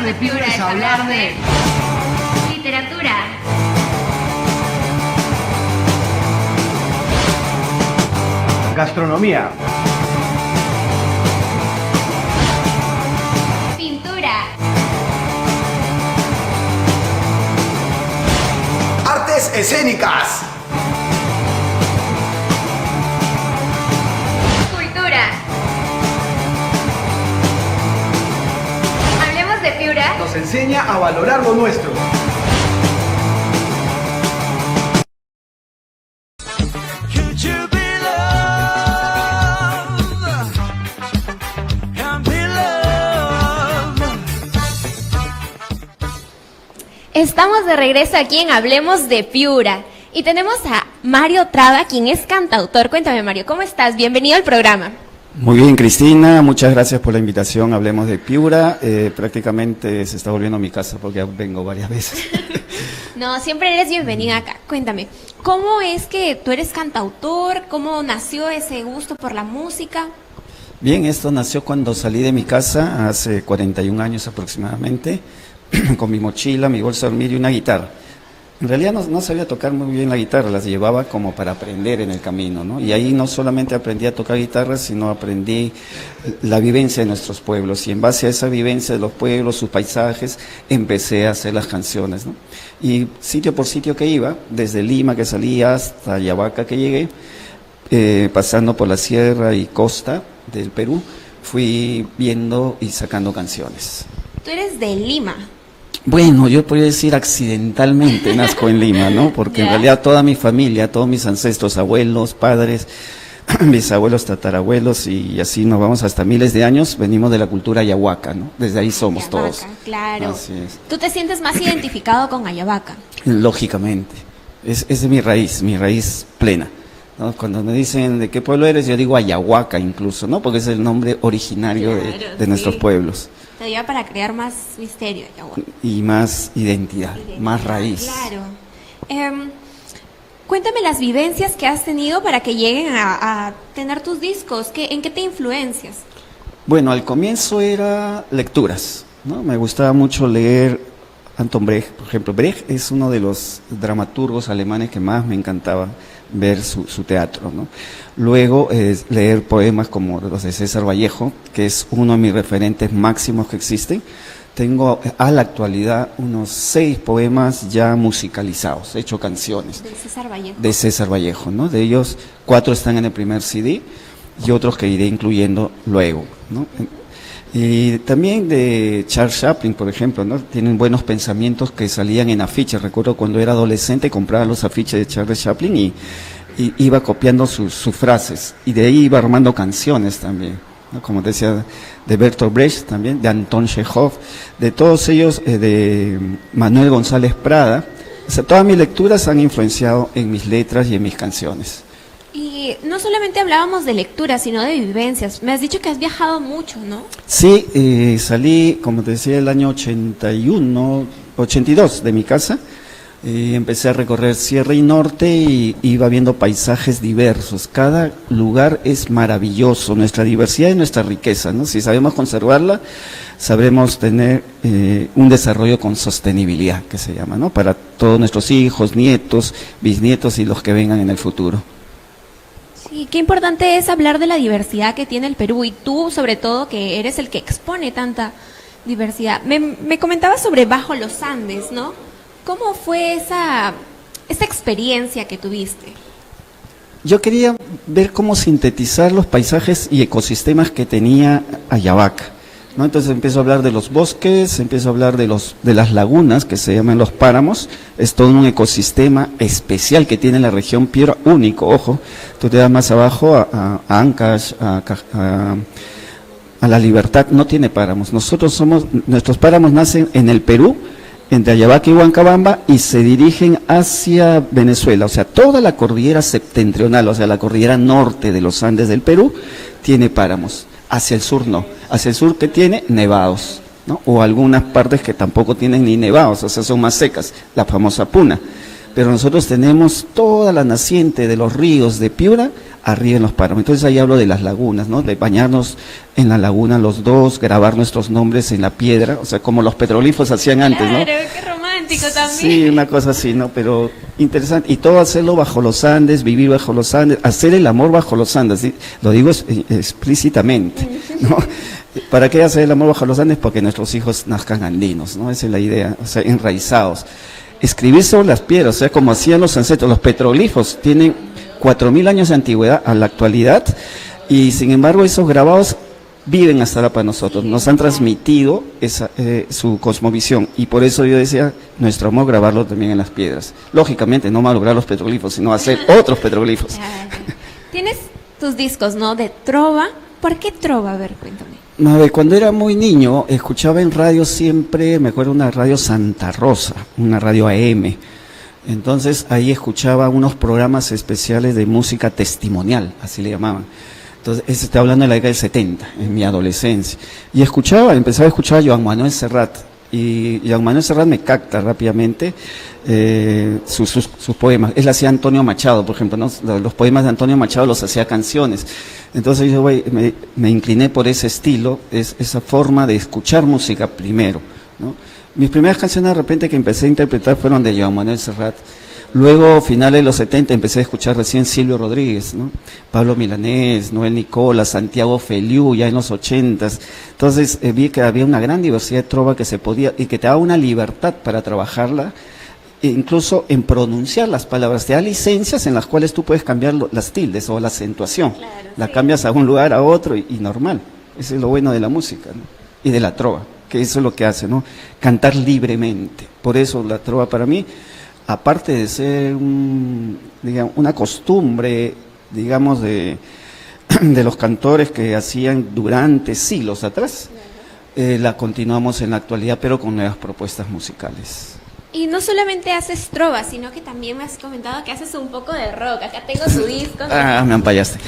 de Piura es hablar de literatura, gastronomía, pintura, artes escénicas, cultura. Hablemos de Piura. nos enseña a valorar lo nuestro. Estamos de regreso aquí en Hablemos de Piura y tenemos a Mario Traba, quien es cantautor. Cuéntame, Mario, ¿cómo estás? Bienvenido al programa. Muy bien, Cristina, muchas gracias por la invitación. Hablemos de Piura. Prácticamente se está volviendo a mi casa porque ya vengo varias veces. No, siempre eres bienvenida acá. Cuéntame, ¿cómo es que tú eres cantautor? ¿Cómo nació ese gusto por la música? Bien, esto nació cuando salí de mi casa hace 41 años aproximadamente, con mi mochila, mi bolsa de dormir y una guitarra. En realidad no sabía tocar muy bien la guitarra, las llevaba como para aprender en el camino, ¿no? Y ahí no solamente aprendí a tocar guitarra, sino aprendí la vivencia de nuestros pueblos. Y en base a esa vivencia de los pueblos, sus paisajes, empecé a hacer las canciones, ¿no? Y sitio por sitio que iba, desde Lima que salía hasta Ayabaca que llegué, pasando por la sierra y costa del Perú, fui viendo y sacando canciones. Tú eres de Lima. Bueno, yo podría decir accidentalmente nazco en Lima, ¿no? Porque en realidad toda mi familia, todos mis ancestros, abuelos, padres, bisabuelos, tatarabuelos y así nos vamos hasta miles de años, venimos de la cultura ayahuaca, ¿no? Desde ahí somos Ayabaca, todos. claro. Así es. ¿Tú te sientes más identificado con Ayabaca? Lógicamente, es mi raíz plena, ¿no? Cuando me dicen de qué pueblo eres, yo digo Ayahuaca incluso, ¿no? Porque es el nombre originario Claro, de nuestros sí. pueblos. Te ayuda para crear más misterio, Ayahuaca. Y más identidad, más raíz. Claro. Cuéntame las vivencias que has tenido para que lleguen a tener tus discos. ¿En qué te influencias? Bueno, al comienzo era lecturas, ¿no? Me gustaba mucho leer Anton Brecht, por ejemplo. Brecht es uno de los dramaturgos alemanes que más me encantaba ver su teatro, ¿no? Luego leer poemas como los de César Vallejo, que es uno de mis referentes máximos que existen. Tengo a la actualidad unos 6 poemas ya musicalizados, hecho canciones. De César Vallejo. De César Vallejo, ¿no? De ellos 4 están en el primer CD y otros que iré incluyendo luego, ¿no? Y también de Charles Chaplin, por ejemplo, ¿no? Tienen buenos pensamientos que salían en afiches. Recuerdo cuando era adolescente compraba los afiches de Charles Chaplin y iba copiando sus frases y de ahí iba armando canciones también, ¿no? Como decía, de Bertolt Brecht también, de Anton Chekhov, de todos ellos, de Manuel González Prada. O sea, todas mis lecturas han influenciado en mis letras y en mis canciones. Y no solamente hablábamos de lectura, sino de vivencias. Me has dicho que has viajado mucho, ¿no? Sí, salí, como te decía, el año 82 de mi casa. Empecé a recorrer Sierra y Norte y iba viendo paisajes diversos. Cada lugar es maravilloso, nuestra diversidad y nuestra riqueza, ¿no? Si sabemos conservarla, sabremos tener un desarrollo con sostenibilidad, que se llama, ¿no? Para todos nuestros hijos, nietos, bisnietos y los que vengan en el futuro. Sí, qué importante es hablar de la diversidad que tiene el Perú y tú, sobre todo, que eres el que expone tanta diversidad. Me comentabas sobre Bajo los Andes, ¿no? ¿Cómo fue esa experiencia que tuviste? Yo quería ver cómo sintetizar los paisajes y ecosistemas que tenía Ayabaca, ¿no? Entonces empiezo a hablar de los bosques, empiezo a hablar de las lagunas, que se llaman los páramos. Es todo un ecosistema especial que tiene la región Piura, único, ojo. Tú te das más abajo a Ancash, a La Libertad, no tiene páramos. Nuestros páramos nacen en el Perú, entre Ayabaca y Huancabamba, y se dirigen hacia Venezuela. O sea, toda la cordillera septentrional, o sea, la cordillera norte de los Andes del Perú, tiene páramos. Hacia el sur no. Hacia el sur, que tiene nevados, ¿no? O algunas partes que tampoco tienen ni nevados, o sea, son más secas, la famosa Puna. Pero nosotros tenemos toda la naciente de los ríos de Piura arriba en los páramos. Entonces ahí hablo de las lagunas, ¿no? De bañarnos en la laguna los dos, grabar nuestros nombres en la piedra, o sea, como los petroglifos hacían antes, ¿no? Claro, qué romántico también. Sí, una cosa así, ¿no? Pero interesante. Y todo hacerlo bajo los Andes, vivir bajo los Andes, hacer el amor bajo los Andes, ¿sí? Lo digo explícitamente, ¿no? ¿Para qué hacer el amor bajo los Andes? Porque nuestros hijos nazcan andinos, ¿no? Esa es la idea, o sea, enraizados. Escribir sobre las piedras, o sea, como hacían los ancestros, los petroglifos tienen 4.000 años de antigüedad a la actualidad, y sin embargo esos grabados viven hasta ahora para nosotros, nos han transmitido su cosmovisión, y por eso yo decía, nuestro amor grabarlo también en las piedras. Lógicamente no malograr los petroglifos, sino hacer otros petroglifos. Claro. Tienes tus discos, ¿no? De trova. ¿Por qué trova? A ver, cuéntame. A ver, cuando era muy niño, escuchaba en radio siempre, me acuerdo, una radio Santa Rosa, una radio AM. Entonces ahí escuchaba unos programas especiales de música testimonial, así le llamaban. Entonces, estoy hablando de la década del 70, en mi adolescencia. Y empezaba a escuchar a Joan Manuel Serrat. Y Joan Manuel Serrat me capta rápidamente sus poemas. Él hacía Antonio Machado, por ejemplo, ¿no? Los poemas de Antonio Machado los hacía canciones. Entonces yo me incliné por ese estilo, esa forma de escuchar música primero, ¿no? Mis primeras canciones de repente que empecé a interpretar fueron de Joan Manuel Serrat. Luego, finales de los 70, empecé a escuchar recién Silvio Rodríguez, ¿no? Pablo Milanés, Noel Nicola, Santiago Feliú, ya en los 80s. Entonces vi que había una gran diversidad de trova que se podía, y que te daba una libertad para trabajarla, e incluso en pronunciar las palabras. Te da licencias en las cuales tú puedes cambiar las tildes o la acentuación. Claro, la sí. Cambias a un lugar, a otro, y normal. Eso es lo bueno de la música, ¿no? Y de la trova, que eso es lo que hace, ¿no? Cantar libremente. Por eso la trova para mí, aparte de ser una costumbre, digamos, de los cantores que hacían durante siglos atrás, la continuamos en la actualidad, pero con nuevas propuestas musicales. Y no solamente haces trova, sino que también me has comentado que haces un poco de rock. Acá tengo su disco. Ah, me ampallaste.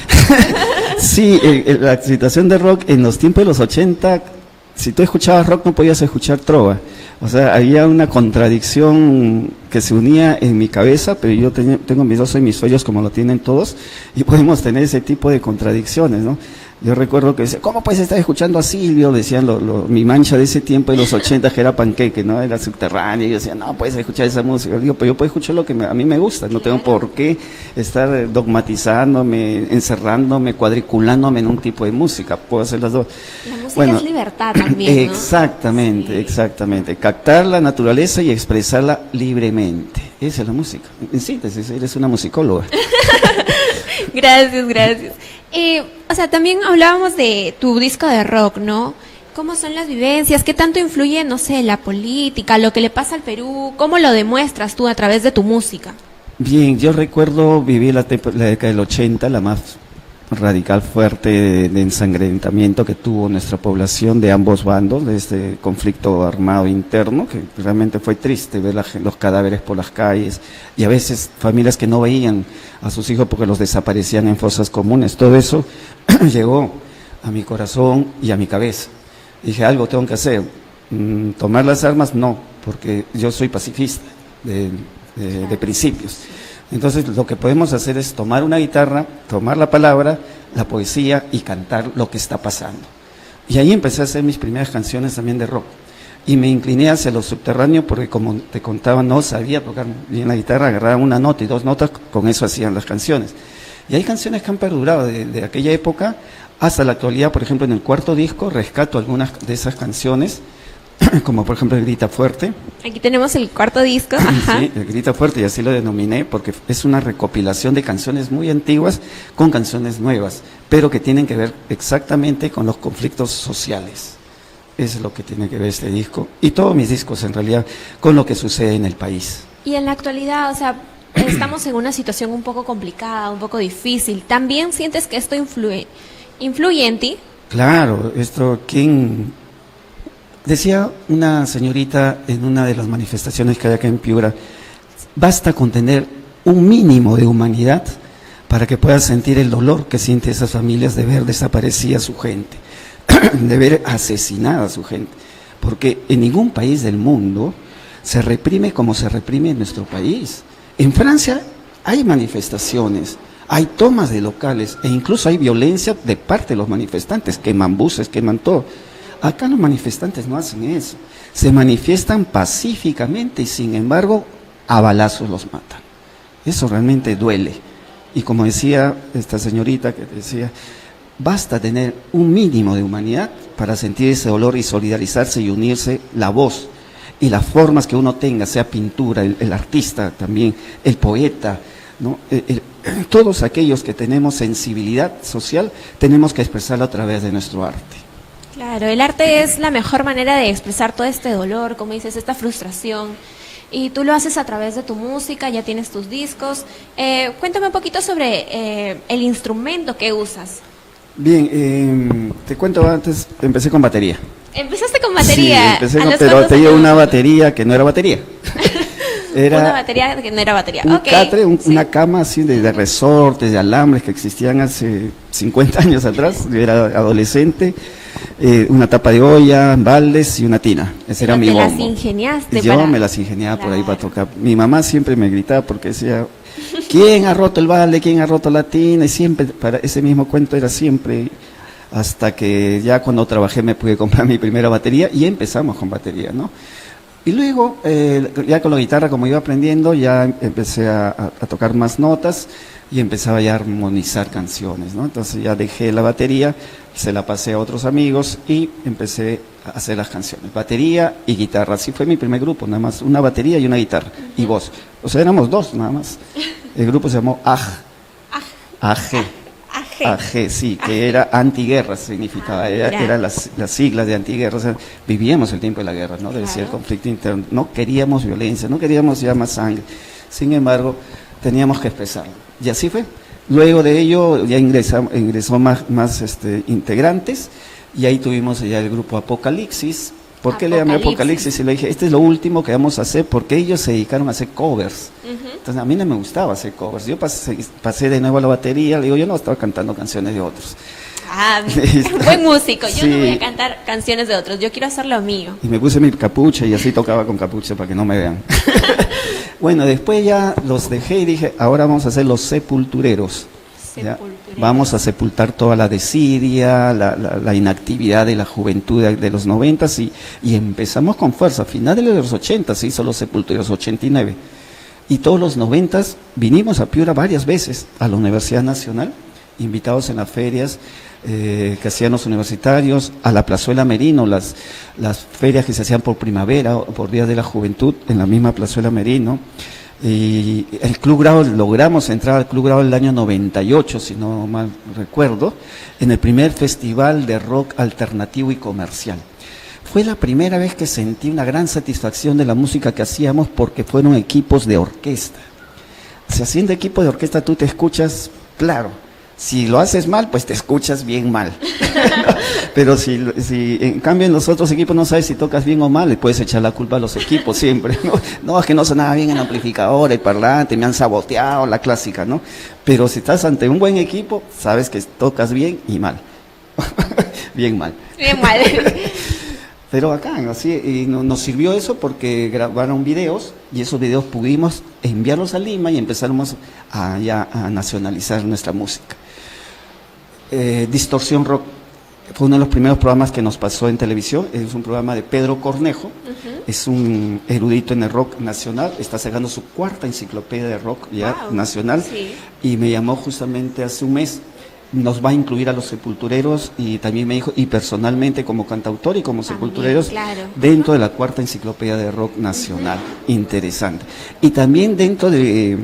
Sí, la situación de rock en los tiempos de los 80, si tú escuchabas rock no podías escuchar trova. O sea, había una contradicción que se unía en mi cabeza, pero yo tengo mis dos hemisferios como lo tienen todos, y podemos tener ese tipo de contradicciones, ¿no? Yo recuerdo que decía, ¿cómo puedes estar escuchando a Silvio? Decían mi mancha de ese tiempo de los 80, que era panqueque, ¿no? Era subterráneo, y yo decía, no puedes escuchar esa música. Yo digo, pero yo puedo escuchar lo que a mí me gusta, no tengo por qué estar dogmatizándome, encerrándome, cuadriculándome en un tipo de música, puedo hacer las dos. La música es libertad también, ¿no? Exactamente, exactamente. Captar la naturaleza y expresarla libremente. Esa es la música. En síntesis, eres una musicóloga. Gracias, gracias. O sea, también hablábamos de tu disco de rock, ¿no? ¿Cómo son las vivencias? ¿Qué tanto influye, no sé, la política, lo que le pasa al Perú? ¿Cómo lo demuestras tú a través de tu música? Bien, yo recuerdo vivir la década del 80, la más radical, fuerte de ensangrentamiento que tuvo nuestra población de ambos bandos, de este conflicto armado interno, que realmente fue triste ver los cadáveres por las calles, y a veces familias que no veían a sus hijos porque los desaparecían en fosas comunes. Todo eso llegó a mi corazón y a mi cabeza. Dije, algo tengo que hacer. Tomar las armas, no, porque yo soy pacifista de principios. Entonces lo que podemos hacer es tomar una guitarra, tomar la palabra, la poesía y cantar lo que está pasando. Y ahí empecé a hacer mis primeras canciones también de rock. Y me incliné hacia lo subterráneo porque, como te contaba, no sabía tocar bien la guitarra, agarraba una nota y dos notas, con eso hacían las canciones. Y hay canciones que han perdurado de aquella época hasta la actualidad. Por ejemplo, en el cuarto disco rescato algunas de esas canciones, como por ejemplo el Grita Fuerte. Aquí tenemos el cuarto disco. Ajá. Sí, el Grita Fuerte, y así lo denominé, porque es una recopilación de canciones muy antiguas con canciones nuevas, pero que tienen que ver exactamente con los conflictos sociales. Eso es lo que tiene que ver este disco, y todos mis discos en realidad, con lo que sucede en el país. Y en la actualidad, o sea, estamos en una situación un poco complicada, un poco difícil. ¿También sientes que esto influye en ti? Claro, ¿quién? Decía una señorita en una de las manifestaciones que hay acá en Piura, basta con tener un mínimo de humanidad para que puedas sentir el dolor que sienten esas familias de ver desaparecida a su gente, de ver asesinada a su gente, porque en ningún país del mundo se reprime como se reprime en nuestro país. En Francia hay manifestaciones, hay tomas de locales e incluso hay violencia de parte de los manifestantes, queman buses, queman todo. Acá los manifestantes no hacen eso, se manifiestan pacíficamente y sin embargo a balazos los matan. Eso realmente duele. Y como decía esta señorita que decía, basta tener un mínimo de humanidad para sentir ese dolor y solidarizarse y unirse la voz y las formas que uno tenga, sea pintura, el artista también, el poeta, ¿no? Todos aquellos que tenemos sensibilidad social tenemos que expresarlo a través de nuestro arte. Claro, el arte es la mejor manera de expresar todo este dolor, como dices, esta frustración. Y tú lo haces a través de tu música, ya tienes tus discos. Cuéntame un poquito sobre el instrumento que usas. Bien, te cuento antes, empecé con batería. Empezaste con batería. Sí, empecé ¿A con, los pero cuántos tenía años? una batería que no era batería. Era una batería que no era batería. un Ok, catre, sí. una cama así de resortes, de alambres que existían hace 50 años atrás. Yo era adolescente, una tapa de olla, baldes y una tina. Ese era mi Te las bombo. ingeniaste Yo para... me las ingeniaba por ahí para Claro. tocar. Mi mamá siempre me gritaba porque decía, ¿quién ha roto el balde? ¿Quién ha roto la tina? Y siempre, para ese mismo cuento era siempre, hasta que ya cuando trabajé me pude comprar mi primera batería y empezamos con batería, ¿no? Y luego, ya con la guitarra, como iba aprendiendo, ya empecé a tocar más notas y empezaba ya a armonizar canciones, ¿no? Entonces ya dejé la batería, se la pasé a otros amigos y empecé a hacer las canciones. Batería y guitarra, así fue mi primer grupo, nada más, una batería y una guitarra, y voz. O sea, éramos dos nada más. El grupo se llamó AG. AG. AG, sí, que era antiguerra, significaba, eran las siglas de antiguerra, o sea, vivíamos el tiempo de la guerra, ¿no? Decía el conflicto interno, no queríamos violencia, no queríamos ya más sangre, sin embargo, teníamos que expresarlo, y así fue. Luego de ello ya ingresó más integrantes, y ahí tuvimos ya el grupo Apocalipsis. ¿Por qué le llamé Apocalipsis? Y le dije, este es lo último que vamos a hacer, porque ellos se dedicaron a hacer covers. Entonces a mí no me gustaba hacer covers. Yo pasé de nuevo a la batería, le digo, yo no estaba cantando canciones de otros. Ah, buen músico, yo Sí. no voy a cantar canciones de otros, yo quiero hacer lo mío. Y me puse mi capucha y así tocaba con capucha para que no me vean. Bueno, después ya los dejé y dije, ahora vamos a hacer los sepultureros. ¿Ya? Vamos a sepultar toda la desidia, la inactividad de la juventud de los 90s y empezamos con fuerza. A finales de los 80 se hizo los sepultureros, 89. Y todos los 90s vinimos a Piura varias veces a la Universidad Nacional, invitados en las ferias que hacían los universitarios, a la Plazuela Merino, las ferias que se hacían por primavera o por Día de la Juventud en la misma Plazuela Merino. Y el Club Grau, logramos entrar al Club Grau el año 98, si no mal recuerdo, en el primer festival de rock alternativo y comercial. Fue la primera vez que sentí una gran satisfacción de la música que hacíamos porque fueron equipos de orquesta. Si haciendo equipo de orquesta tú te escuchas, claro, si lo haces mal, pues te escuchas bien mal. Pero si en cambio en los otros equipos no sabes si tocas bien o mal, le puedes echar la culpa a los equipos siempre, ¿no? No, es que no sonaba bien el amplificador, el parlante, me han saboteado, la clásica, ¿no? Pero si estás ante un buen equipo, sabes que tocas bien y mal. Bien mal. Bien mal. Pero acá, así, y nos sirvió eso porque grabaron videos y esos videos pudimos enviarlos a Lima y empezamos a nacionalizar nuestra música. Distorsión Rock fue uno de los primeros programas que nos pasó en televisión. Es un programa de Pedro Cornejo, es un erudito en el rock nacional, está sacando su cuarta enciclopedia de rock ya nacional, sí. Y me llamó justamente hace un mes. Nos va a incluir a los sepultureros y también me dijo, y personalmente como cantautor y como sepultureros, claro. Dentro de la cuarta enciclopedia de rock nacional. Interesante. Y también dentro de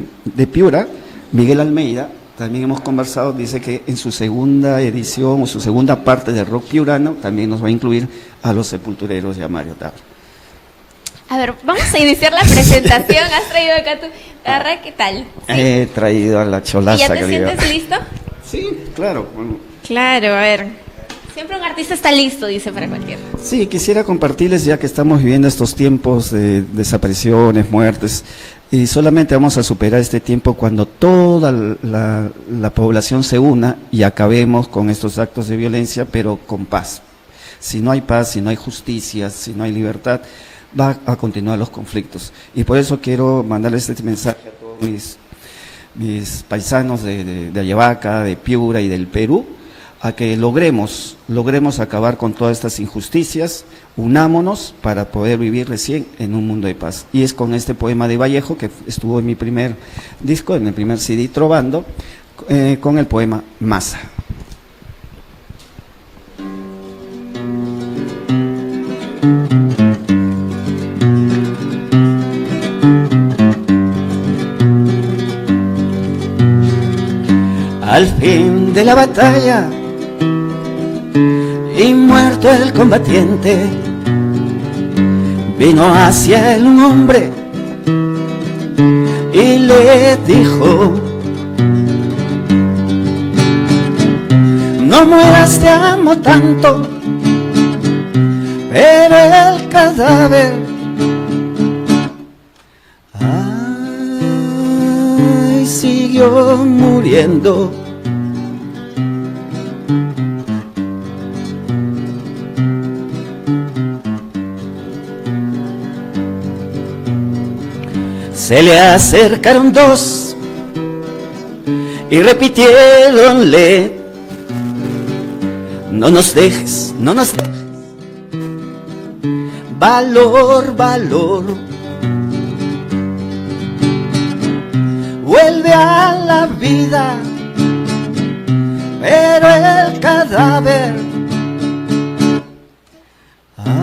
Piura, Miguel Almeida, también hemos conversado, dice que en su segunda edición o su segunda parte de rock piurano también nos va a incluir a los sepultureros y a Mario Tabro. A ver, vamos a iniciar la presentación. ¿Has traído acá tu guitarra? ¿Qué tal? ¿Sí? He traído a la ¿Y cholaza. ya te que le digo. sientes listo? Sí, claro. Bueno. Claro, a ver. Siempre un artista está listo, dice, para cualquier. Sí, quisiera compartirles, ya que estamos viviendo estos tiempos de desapariciones, muertes, y solamente vamos a superar este tiempo cuando toda la población se una y acabemos con estos actos de violencia, pero con paz. Si no hay paz, si no hay justicia, si no hay libertad, va a continuar los conflictos. Y por eso quiero mandarles este mensaje a todos mis paisanos de Ayabaca, de Piura y del Perú, a que logremos acabar con todas estas injusticias, unámonos para poder vivir recién en un mundo de paz. Y es con este poema de Vallejo, que estuvo en mi primer disco, en el primer CD Trovando, con el poema Masa. Al fin de la batalla y muerto el combatiente, vino hacia él un hombre y le dijo: no mueras, te amo tanto, pero el cadáver, ay, siguió muriendo. Se le acercaron dos y repitiéronle: no nos dejes, no nos dejes, valor, valor, vuelve a la vida, pero el cadáver, ay,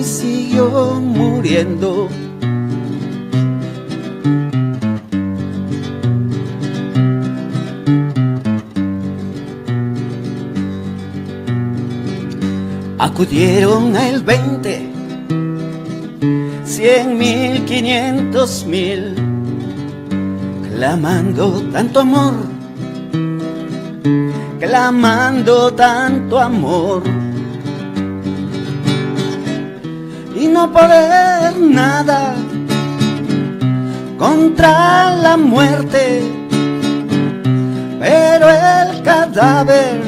siguió muriendo. Acudieron a él 20, 100.000, 500.000, clamando tanto amor, clamando tanto amor, y no poder nada contra la muerte, pero el cadáver,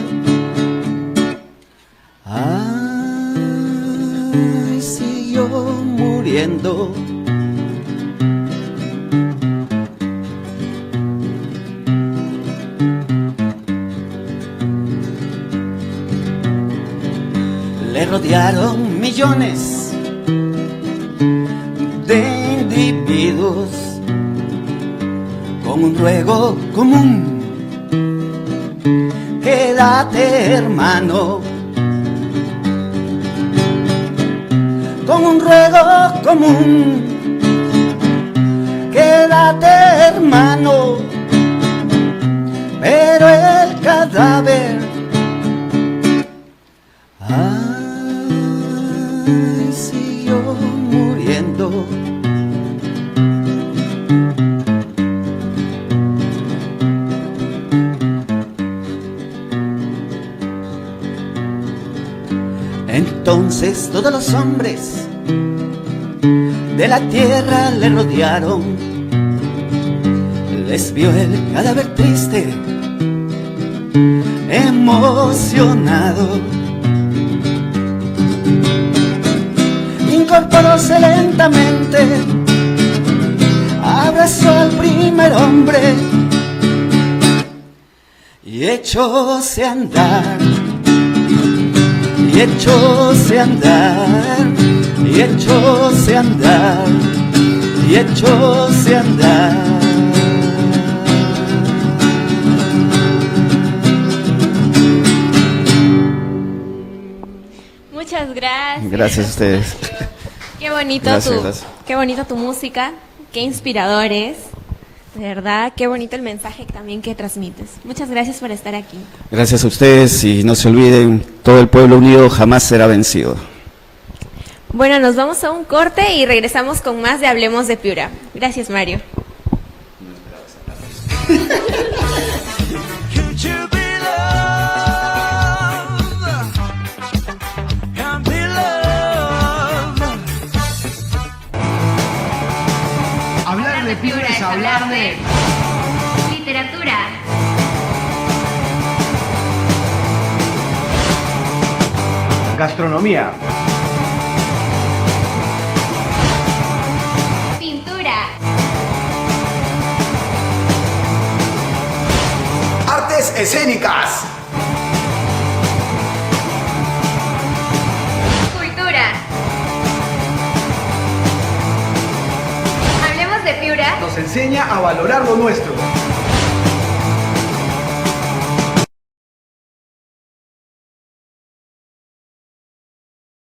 ay, siguió muriendo. Le rodearon millones de individuos con un ruego común: quédate, hermano. Con un ruego común: quédate, hermano, pero el cadáver, ay, siguió muriendo. Entonces todos los hombres de la tierra le rodearon, les vio el cadáver triste, emocionado. Incorporóse lentamente, abrazó al primer hombre y echóse a andar. Y echóse a andar, y echóse a andar, y echóse a andar. Muchas gracias. Gracias a ustedes. Qué bonito Gracias. qué bonito tu música, qué inspirador es. De verdad, qué bonito el mensaje también que transmites. Muchas gracias por estar aquí. Gracias a ustedes y no se olviden, todo el pueblo unido jamás será vencido. Bueno, nos vamos a un corte y regresamos con más de Hablemos de Piura. Gracias, Mario. Hablar de Piura es hablar de literatura, gastronomía, pintura, Artes Escénicas. Cultura. Hablemos de Piura. Nos enseña a valorar lo nuestro.